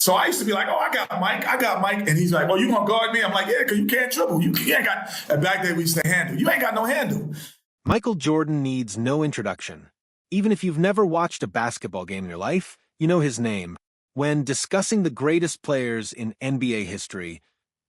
So I used to be like, oh, I got Mike. And he's like, oh, you gonna guard me? I'm like, yeah, because you can't dribble. You ain't got, and back then we used to handle. You ain't got no handle. Michael Jordan needs no introduction. Even if you've never watched a basketball game in your life, you know his name. When discussing the greatest players in NBA history,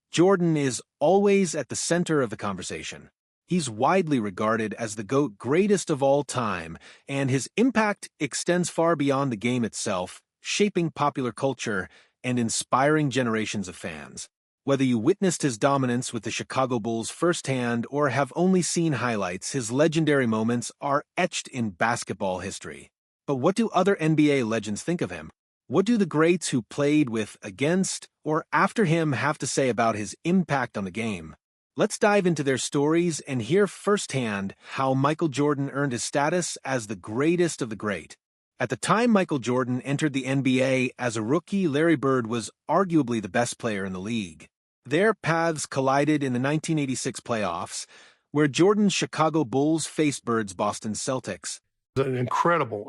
Jordan is always at the center of the conversation. He's widely regarded as the GOAT, greatest of all time, and his impact extends far beyond the game itself, shaping popular culture and inspiring generations of fans. Whether you witnessed his dominance with the Chicago Bulls firsthand or have only seen highlights, his legendary moments are etched in basketball history. But what do other NBA legends think of him? What do the greats who played with, against, or after him have to say about his impact on the game? Let's dive into their stories and hear firsthand how Michael Jordan earned his status as the greatest of the great. At the time Michael Jordan entered the NBA as a rookie, Larry Bird was arguably the best player in the league. Their paths collided in the 1986 playoffs, where Jordan's Chicago Bulls faced Bird's Boston Celtics. An incredible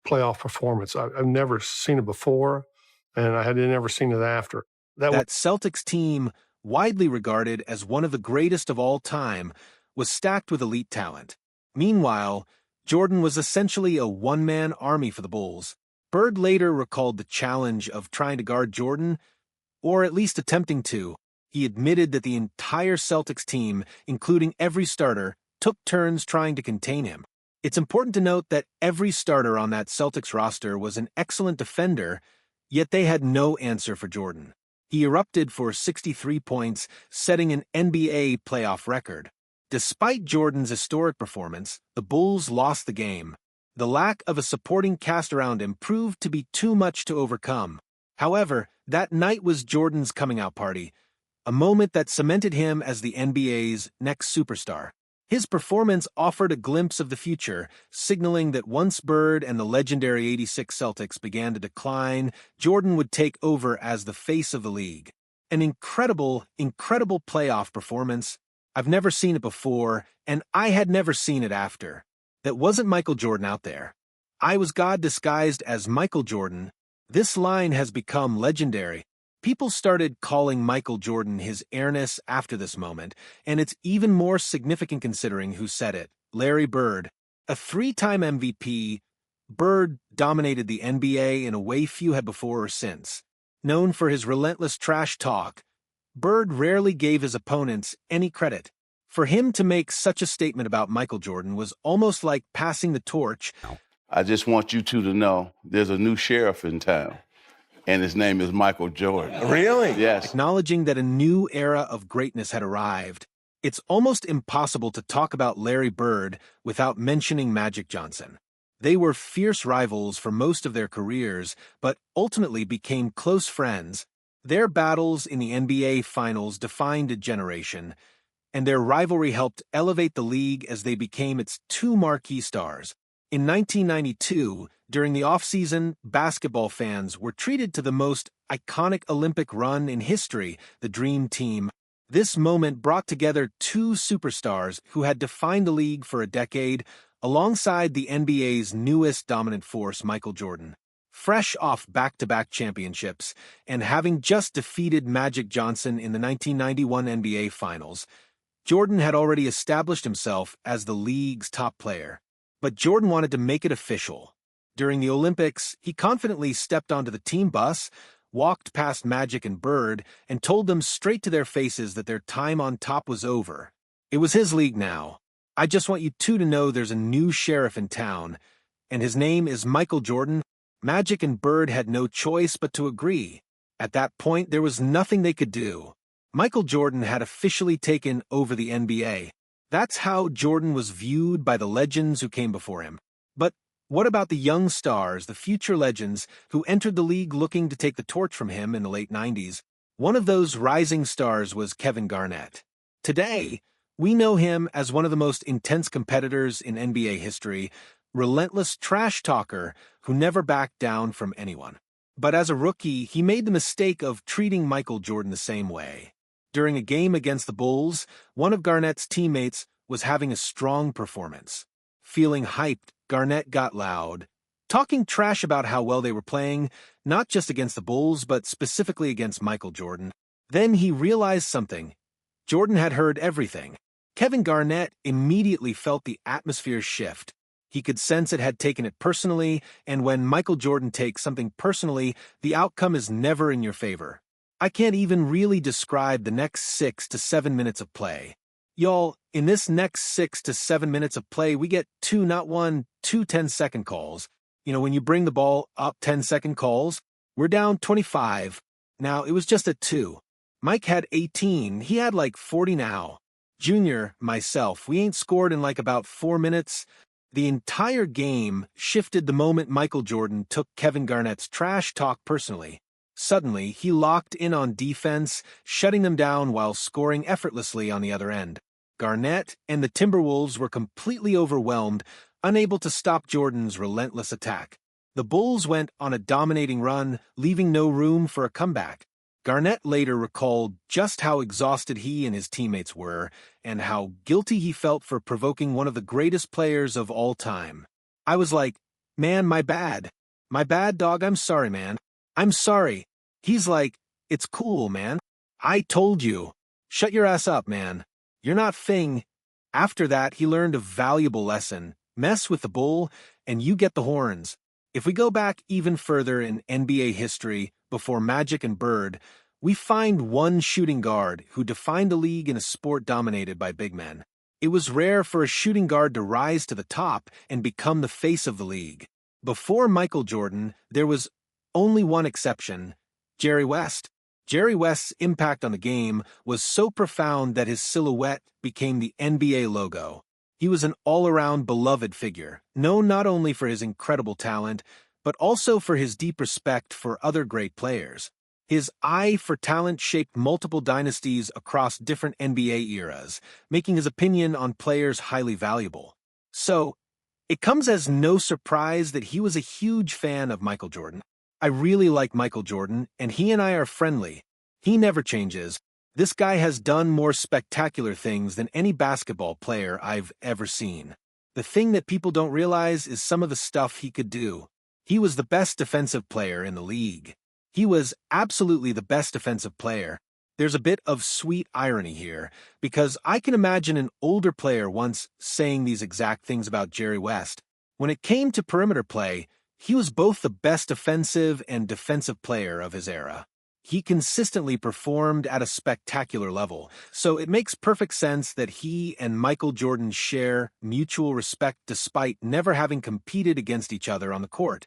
playoff performance. I've never seen it before, and I had never seen it after. That Celtics team, widely regarded as one of the greatest of all time, was stacked with elite talent. Meanwhile, Jordan was essentially a one-man army for the Bulls. Bird later recalled the challenge of trying to guard Jordan, or at least attempting to. He admitted that the entire Celtics team, including every starter, took turns trying to contain him. It's important to note that every starter on that Celtics roster was an excellent defender, yet they had no answer for Jordan. He erupted for 63 points, setting an NBA playoff record. Despite Jordan's historic performance, the Bulls lost the game. The lack of a supporting cast around him proved to be too much to overcome. However, that night was Jordan's coming-out party, a moment that cemented him as the NBA's next superstar. His performance offered a glimpse of the future, signaling that once Bird and the legendary '86 Celtics began to decline, Jordan would take over as the face of the league. An incredible playoff performance. I've never seen it before, and I had never seen it after. That wasn't Michael Jordan out there. I was God disguised as Michael Jordan. This line has become legendary. People started calling Michael Jordan his airness after this moment, and it's even more significant considering who said it. Larry Bird. A three-time MVP, Bird dominated the NBA in a way few had before or since. Known for his relentless trash talk, Bird rarely gave his opponents any credit. For him to make such a statement about Michael Jordan was almost like passing the torch. I just want you two to know there's a new sheriff in town, and his name is Michael Jordan. Really? Yes. Acknowledging that a new era of greatness had arrived. It's almost impossible to talk about Larry Bird without mentioning Magic Johnson. They were fierce rivals for most of their careers, but ultimately became close friends. Their battles in the NBA Finals defined a generation, and their rivalry helped elevate the league as they became its two marquee stars. In 1992, during the offseason, basketball fans were treated to the most iconic Olympic run in history, the Dream Team. This moment brought together two superstars who had defined the league for a decade, alongside the NBA's newest dominant force, Michael Jordan. Fresh off back-to-back championships, and having just defeated Magic Johnson in the 1991 NBA Finals, Jordan had already established himself as the league's top player. But Jordan wanted to make it official. During the Olympics, he confidently stepped onto the team bus, walked past Magic and Bird, and told them straight to their faces that their time on top was over. It was his league now. I just want you two to know there's a new sheriff in town, and his name is Michael Jordan. Magic and Bird had no choice but to agree. At that point, there was nothing they could do. Michael Jordan had officially taken over the NBA. That's how Jordan was viewed by the legends who came before him. But what about the young stars, the future legends, who entered the league looking to take the torch from him in the late 90s? One of those rising stars was Kevin Garnett. Today, we know him as one of the most intense competitors in NBA history, relentless trash talker who never backed down from anyone. But as a rookie, he made the mistake of treating Michael Jordan the same way. During a game against the Bulls, one of Garnett's teammates was having a strong performance. Feeling hyped, Garnett got loud, talking trash about how well they were playing, not just against the Bulls, but specifically against Michael Jordan. Then he realized something. Jordan had heard everything. Kevin Garnett immediately felt the atmosphere shift. He could sense it had taken it personally, and when Michael Jordan takes something personally, the outcome is never in your favor. I can't even really describe the next 6 to 7 minutes of play. Y'all, in this next 6 to 7 minutes of play, we get two 10-second calls. You know, when you bring the ball up 10-second calls, we're down 25. Now, it was just a 2. Mike had 18. He had like 40 now. Junior, myself, we ain't scored in like about 4 minutes. The entire game shifted the moment Michael Jordan took Kevin Garnett's trash talk personally. Suddenly, he locked in on defense, shutting them down while scoring effortlessly on the other end. Garnett and the Timberwolves were completely overwhelmed, unable to stop Jordan's relentless attack. The Bulls went on a dominating run, leaving no room for a comeback. Garnett later recalled just how exhausted he and his teammates were, and how guilty he felt for provoking one of the greatest players of all time. I was like, man, my bad. My bad, dog, I'm sorry, man. I'm sorry. He's like, it's cool, man. I told you. Shut your ass up, man. You're not Fing. After that, he learned a valuable lesson. Mess with the bull, and you get the horns. If we go back even further in NBA history, before Magic and Bird, we find one shooting guard who defined a league in a sport dominated by big men. It was rare for a shooting guard to rise to the top and become the face of the league. Before Michael Jordan, there was only one exception, Jerry West. Jerry West's impact on the game was so profound that his silhouette became the NBA logo. He was an all-around beloved figure, known not only for his incredible talent, but also for his deep respect for other great players. His eye for talent shaped multiple dynasties across different NBA eras, making his opinion on players highly valuable. So, it comes as no surprise that he was a huge fan of Michael Jordan. I really like Michael Jordan, and he and I are friendly. He never changes. This guy has done more spectacular things than any basketball player I've ever seen. The thing that people don't realize is some of the stuff he could do. He was the best defensive player in the league. He was absolutely the best defensive player. There's a bit of sweet irony here, because I can imagine an older player once saying these exact things about Jerry West. When it came to perimeter play, he was both the best offensive and defensive player of his era. He consistently performed at a spectacular level, so it makes perfect sense that he and Michael Jordan share mutual respect despite never having competed against each other on the court.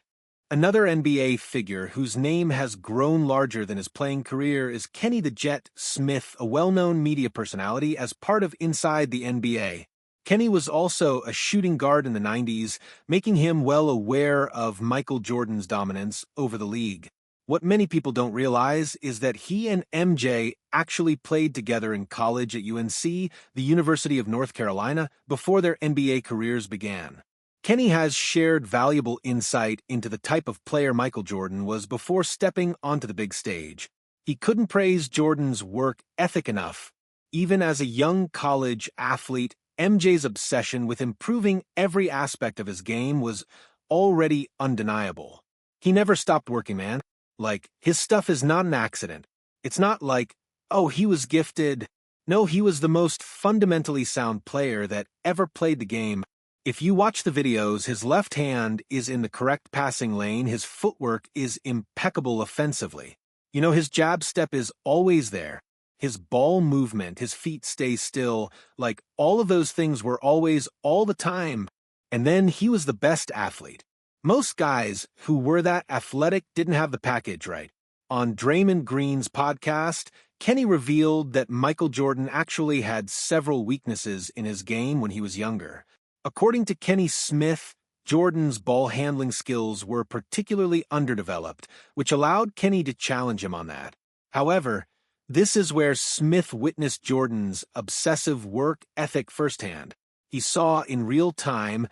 Another NBA figure whose name has grown larger than his playing career is Kenny the Jet Smith, a well-known media personality as part of Inside the NBA. Kenny was also a shooting guard in the 90s, making him well aware of Michael Jordan's dominance over the league. What many people don't realize is that he and MJ actually played together in college at UNC, the University of North Carolina, before their NBA careers began. Kenny has shared valuable insight into the type of player Michael Jordan was before stepping onto the big stage. He couldn't praise Jordan's work ethic enough. Even as a young college athlete, MJ's obsession with improving every aspect of his game was already undeniable. He never stopped working, man. Like, his stuff is not an accident. It's not like, oh, he was gifted. No, he was the most fundamentally sound player that ever played the game. If you watch the videos, his left hand is in the correct passing lane, his footwork is impeccable offensively. You know, his jab step is always there. His ball movement, his feet stay still, like all of those things were always all the time. And then he was the best athlete. Most guys who were that athletic didn't have the package right. On Draymond Green's podcast, Kenny revealed that Michael Jordan actually had several weaknesses in his game when he was younger. According to Kenny Smith, Jordan's ball handling skills were particularly underdeveloped, which allowed Kenny to challenge him on that. However, this is where Smith witnessed Jordan's obsessive work ethic firsthand. He saw in real time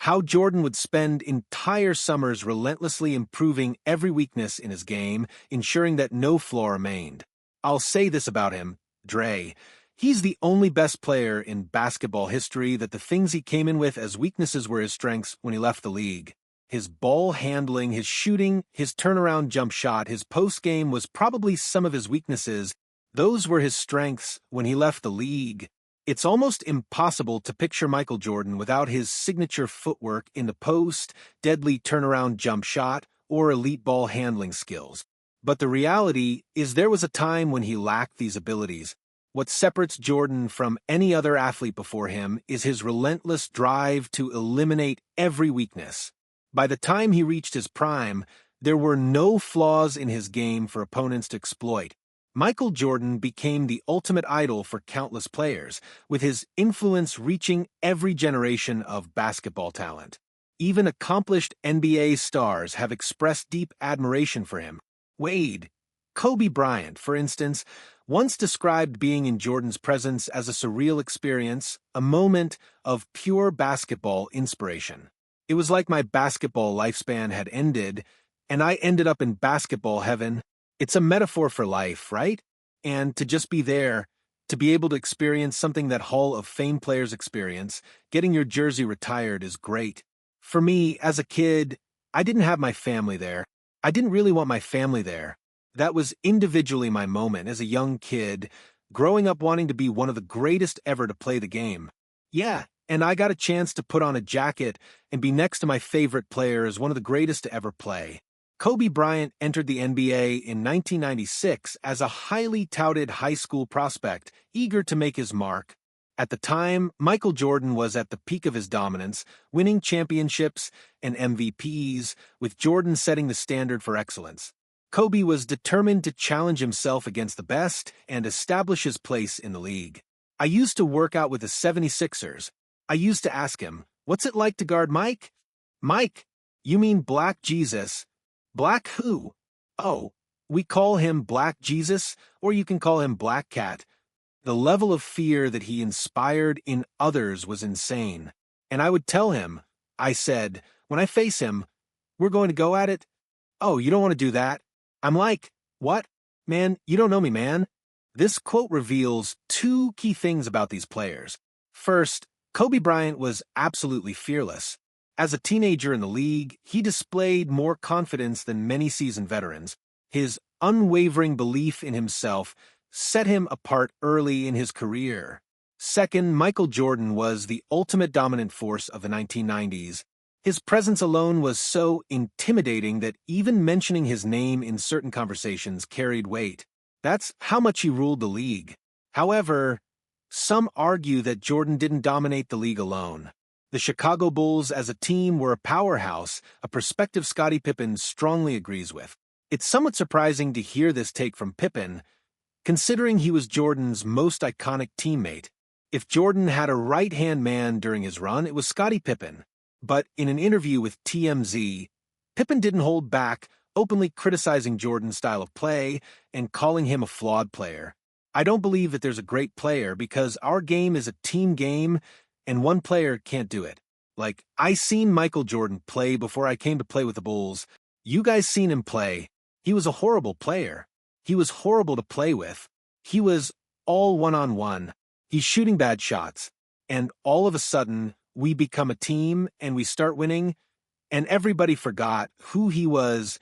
how Jordan would spend entire summers relentlessly improving every weakness in his game, ensuring that no flaw remained. I'll say this about him, Dre. He's the only best player in basketball history that the things he came in with as weaknesses were his strengths when he left the league. His ball handling, his shooting, his turnaround jump shot, his post-game was probably some of his weaknesses. Those were his strengths when he left the league. It's almost impossible to picture Michael Jordan without his signature footwork in the post, deadly turnaround jump shot, or elite ball handling skills. But the reality is there was a time when he lacked these abilities. What separates Jordan from any other athlete before him is his relentless drive to eliminate every weakness. By the time he reached his prime, there were no flaws in his game for opponents to exploit. Michael Jordan became the ultimate idol for countless players, with his influence reaching every generation of basketball talent. Even accomplished NBA stars have expressed deep admiration for him. Wade, Kobe Bryant, for instance, once described being in Jordan's presence as a surreal experience, a moment of pure basketball inspiration. It was like my basketball lifespan had ended, and I ended up in basketball heaven. It's a metaphor for life, right? And to just be there, to be able to experience something that Hall of Fame players experience, getting your jersey retired is great. For me, as a kid, I didn't have my family there. I didn't really want my family there. That was individually my moment as a young kid, growing up wanting to be one of the greatest ever to play the game. Yeah, and I got a chance to put on a jacket and be next to my favorite player as one of the greatest to ever play. Kobe Bryant entered the NBA in 1996 as a highly touted high school prospect, eager to make his mark. At the time, Michael Jordan was at the peak of his dominance, winning championships and MVPs, with Jordan setting the standard for excellence. Kobe was determined to challenge himself against the best and establish his place in the league. I used to work out with the 76ers. I used to ask him, "What's it like to guard Mike?" "Mike? You mean Black Jesus?" "Black who?" "Oh, we call him Black Jesus, or you can call him Black Cat." The level of fear that he inspired in others was insane. And I would tell him, I said, when I face him, "We're going to go at it." "Oh, you don't want to do that." I'm like, "What? Man, you don't know me, man." This quote reveals two key things about these players. First, Kobe Bryant was absolutely fearless. As a teenager in the league, he displayed more confidence than many seasoned veterans. His unwavering belief in himself set him apart early in his career. Second, Michael Jordan was the ultimate dominant force of the 1990s. His presence alone was so intimidating that even mentioning his name in certain conversations carried weight. That's how much he ruled the league. However, some argue that Jordan didn't dominate the league alone. The Chicago Bulls as a team were a powerhouse, a perspective Scottie Pippen strongly agrees with. It's somewhat surprising to hear this take from Pippen, considering he was Jordan's most iconic teammate. If Jordan had a right-hand man during his run, it was Scottie Pippen. But in an interview with TMZ, Pippen didn't hold back, openly criticizing Jordan's style of play and calling him a flawed player. "I don't believe that there's a great player because our game is a team game and one player can't do it. Like, I seen Michael Jordan play before I came to play with the Bulls. You guys seen him play. He was a horrible player. He was horrible to play with. He was all one-on-one. He's shooting bad shots. And all of a sudden, we become a team and we start winning, and everybody forgot who he was."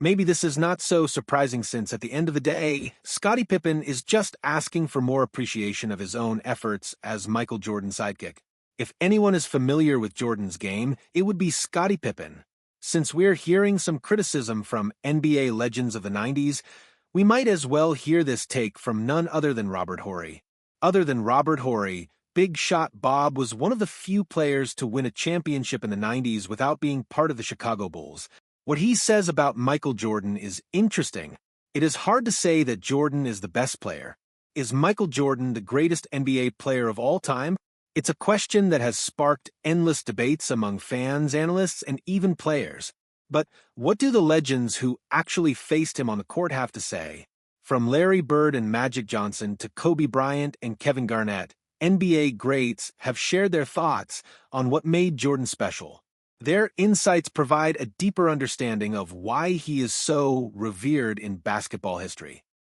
Maybe this is not so surprising since, at the end of the day, Scottie Pippen is just asking for more appreciation of his own efforts as Michael Jordan's sidekick. If anyone is familiar with Jordan's game, it would be Scottie Pippen. Since we're hearing some criticism from NBA legends of the 90s, we might as well hear this take from none other than Robert Horry. Other than Robert Horry, Big Shot Bob was one of the few players to win a championship in the 90s without being part of the Chicago Bulls. What he says about Michael Jordan is interesting. It is hard to say that Jordan is the best player. Is Michael Jordan the greatest NBA player of all time? It's a question that has sparked endless debates among fans, analysts, and even players. But what do the legends who actually faced him on the court have to say? From Larry Bird and Magic Johnson to Kobe Bryant and Kevin Garnett, NBA greats have shared their thoughts on what made Jordan special. Their insights provide a deeper understanding of why he is so revered in basketball history.